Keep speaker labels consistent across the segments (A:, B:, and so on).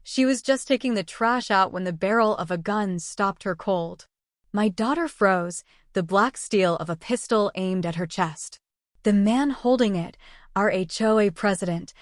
A: She was just taking the trash out when the barrel of a gun stopped her cold. My daughter froze, the black steel of a pistol aimed at her chest. The man holding it, our HOA president,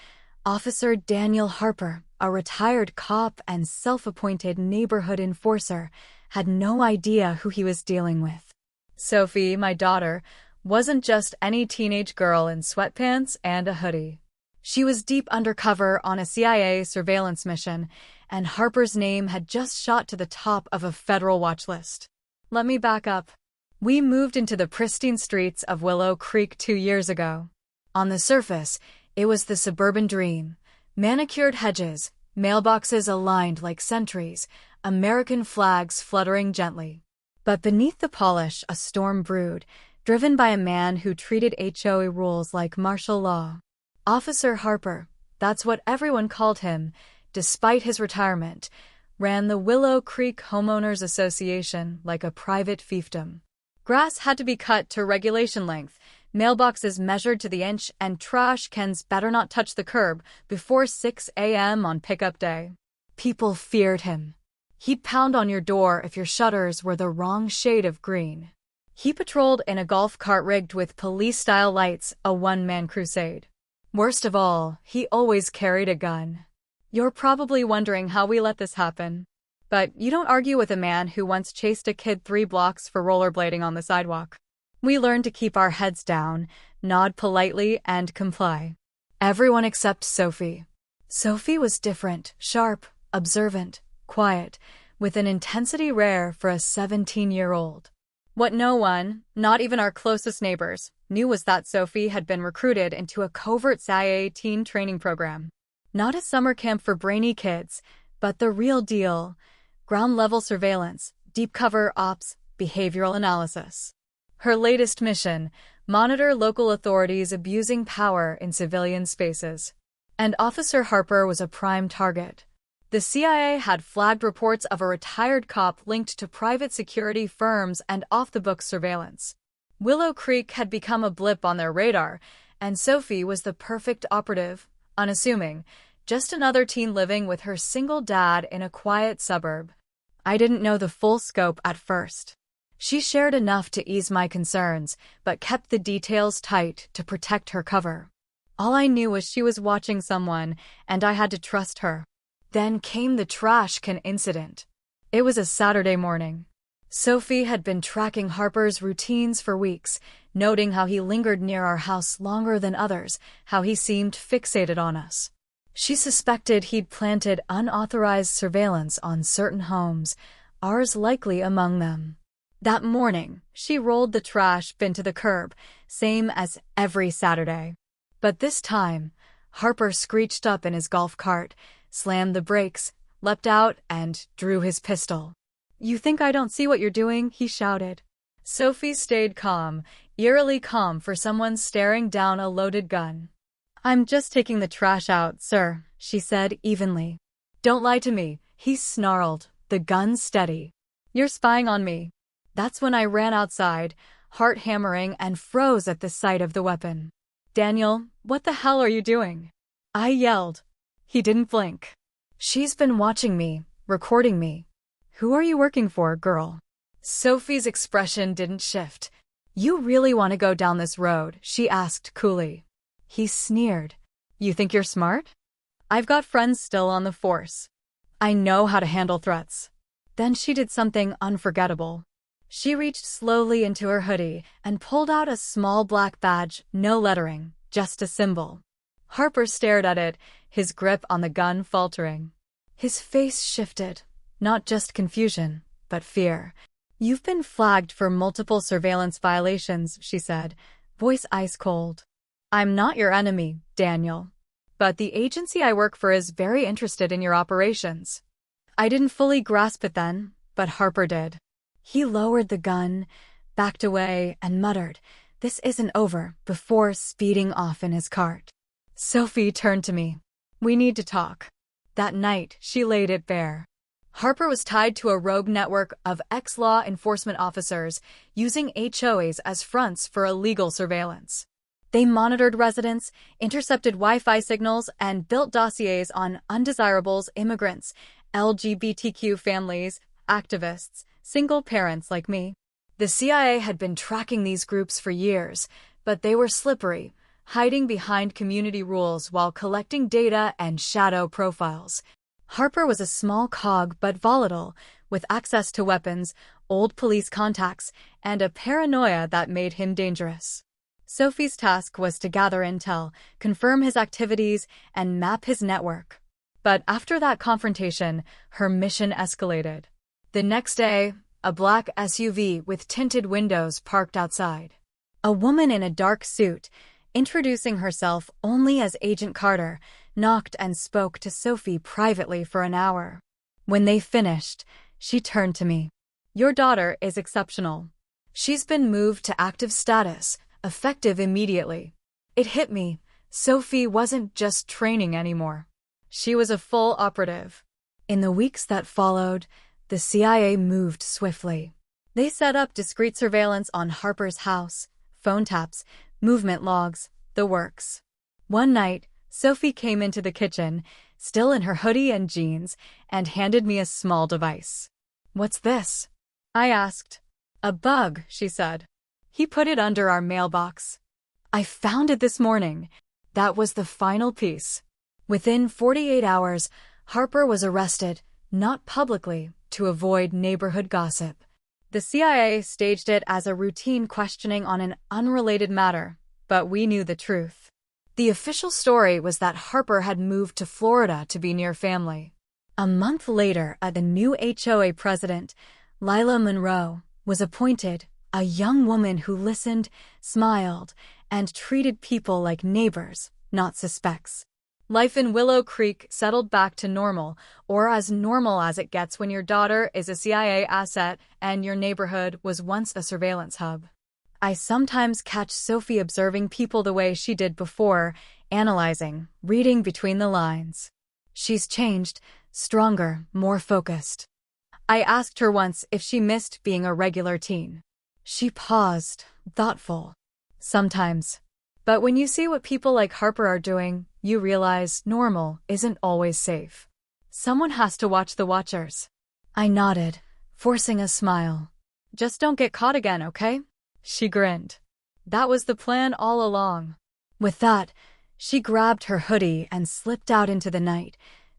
A: Officer Daniel Harper, a retired cop and self-appointed neighborhood enforcer, had no idea who he was dealing with. Sophie, my daughter, wasn't just any teenage girl in sweatpants and a hoodie. She was deep undercover on a CIA surveillance mission, and Harper's name had just shot to the top of a federal watch list. Let me back up. We moved into the pristine streets of Willow Creek 2 years ago. On the surface, it was the suburban dream. Manicured hedges, mailboxes aligned like sentries, American flags fluttering gently. But beneath the polish, a storm brewed, driven by a man who treated HOA rules like martial law. Officer Harper, that's what everyone called him, despite his retirement, ran the Willow Creek Homeowners Association like a private fiefdom. Grass had to be cut to regulation length, mailboxes measured to the inch, and trash cans better not touch the curb before 6 a.m. on pickup day. People feared him. He'd pound on your door if your shutters were the wrong shade of green. He patrolled in a golf cart rigged with police-style lights, a one-man crusade. Worst of all, he always carried a gun. You're probably wondering how we let this happen. But you don't argue with a man who once chased a kid 3 blocks for rollerblading on the sidewalk. We learned to keep our heads down, nod politely, and comply. Everyone except Sophie. Sophie was different, sharp, observant, quiet, with an intensity rare for a 17-year-old. What no one, not even our closest neighbors, knew was that Sophie had been recruited into a covert CIA teen training program. Not a summer camp for brainy kids, but the real deal: ground-level surveillance, deep-cover ops, behavioral analysis. Her latest mission: monitor local authorities abusing power in civilian spaces. And Officer Harper was a prime target. The CIA had flagged reports of a retired cop linked to private security firms and off-the-books surveillance. Willow Creek had become a blip on their radar, and Sophie was the perfect operative, unassuming, just another teen living with her single dad in a quiet suburb. I didn't know the full scope at first. She shared enough to ease my concerns, but kept the details tight to protect her cover. All I knew was she was watching someone, and I had to trust her. Then came the trash can incident. It was a Saturday morning. Sophie had been tracking Harper's routines for weeks, noting how he lingered near our house longer than others, how he seemed fixated on us. She suspected he'd planted unauthorized surveillance on certain homes, ours likely among them. That morning, she rolled the trash bin to the curb, same as every Saturday. But this time, Harper screeched up in his golf cart, slammed the brakes, leapt out, and drew his pistol. "You think I don't see what you're doing?" he shouted. Sophie stayed calm, eerily calm for someone staring down a loaded gun. "I'm just taking the trash out, sir," she said evenly. "Don't lie to me," he snarled, the gun steady. "You're spying on me." That's when I ran outside, heart hammering, and froze at the sight of the weapon. "Daniel, what the hell are you doing?" I yelled. He didn't blink. "She's been watching me, recording me." "Who are you working for, girl?" Sophie's expression didn't shift. "You really want to go down this road?" she asked coolly. He sneered. "You think you're smart? I've got friends still on the force. I know how to handle threats." Then she did something unforgettable. She reached slowly into her hoodie and pulled out a small black badge, no lettering, just a symbol. Harper stared at it, his grip on the gun faltering. His face shifted, not just confusion, but fear. "You've been flagged for multiple surveillance violations," she said, voice ice cold. "I'm not your enemy, Daniel. But the agency I work for is very interested in your operations." I didn't fully grasp it then, but Harper did. He lowered the gun, backed away, and muttered, "This isn't over," before speeding off in his cart. Sophie turned to me. "We need to talk." That night, she laid it bare. Harper was tied to a rogue network of ex-law enforcement officers using HOAs as fronts for illegal surveillance. They monitored residents, intercepted Wi-Fi signals, and built dossiers on undesirables, immigrants, LGBTQ families, activists, single parents like me. The CIA had been tracking these groups for years, but they were slippery, hiding behind community rules while collecting data and shadow profiles. Harper was a small cog but volatile, with access to weapons, old police contacts, and a paranoia that made him dangerous. Sophie's task was to gather intel, confirm his activities, and map his network. But after that confrontation, her mission escalated. The next day, a black SUV with tinted windows parked outside. A woman in a dark suit, introducing herself only as Agent Carter, knocked and spoke to Sophie privately for an hour. When they finished, she turned to me. "Your daughter is exceptional. She's been moved to active status, effective immediately." It hit me. Sophie wasn't just training anymore. She was a full operative. In the weeks that followed, the CIA moved swiftly. They set up discreet surveillance on Harper's house, phone taps, movement logs, the works. One night, Sophie came into the kitchen, still in her hoodie and jeans, and handed me a small device. "What's this?" I asked. "A bug," she said. "He put it under our mailbox. I found it this morning." That was the final piece. Within 48 hours, Harper was arrested, not publicly, to avoid neighborhood gossip. The CIA staged it as a routine questioning on an unrelated matter, but we knew the truth. The official story was that Harper had moved to Florida to be near family. A month later, the new HOA president, Lila Monroe, was appointed, a young woman who listened, smiled, and treated people like neighbors, not suspects. Life in Willow Creek settled back to normal, or as normal as it gets when your daughter is a CIA asset and your neighborhood was once a surveillance hub. I sometimes catch Sophie observing people the way she did before, analyzing, reading between the lines. She's changed, stronger, more focused. I asked her once if she missed being a regular teen. She paused, thoughtful. "Sometimes. But when you see what people like Harper are doing, you realize normal isn't always safe. Someone has to watch the watchers." I nodded, forcing a smile. "Just don't get caught again, okay?" She grinned. "That was the plan all along." With that, she grabbed her hoodie and slipped out into the night,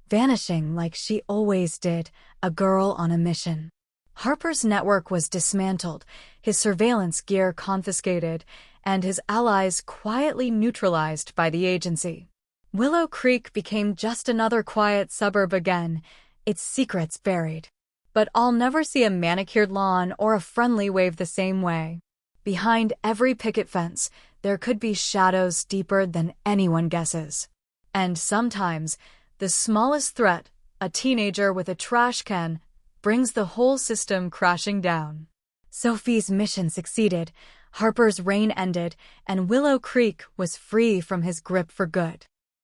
A: vanishing like she always did, a girl on a mission. Harper's network was dismantled, his surveillance gear confiscated, and his allies quietly neutralized by the agency. Willow Creek became just another quiet suburb again, its secrets buried. But I'll never see a manicured lawn or a friendly wave the same way. Behind every picket fence, there could be shadows deeper than anyone guesses. And sometimes, the smallest threat, a teenager with a trash can, brings the whole system crashing down. Sophie's mission succeeded, Harper's reign ended, and Willow Creek was free from his grip for good.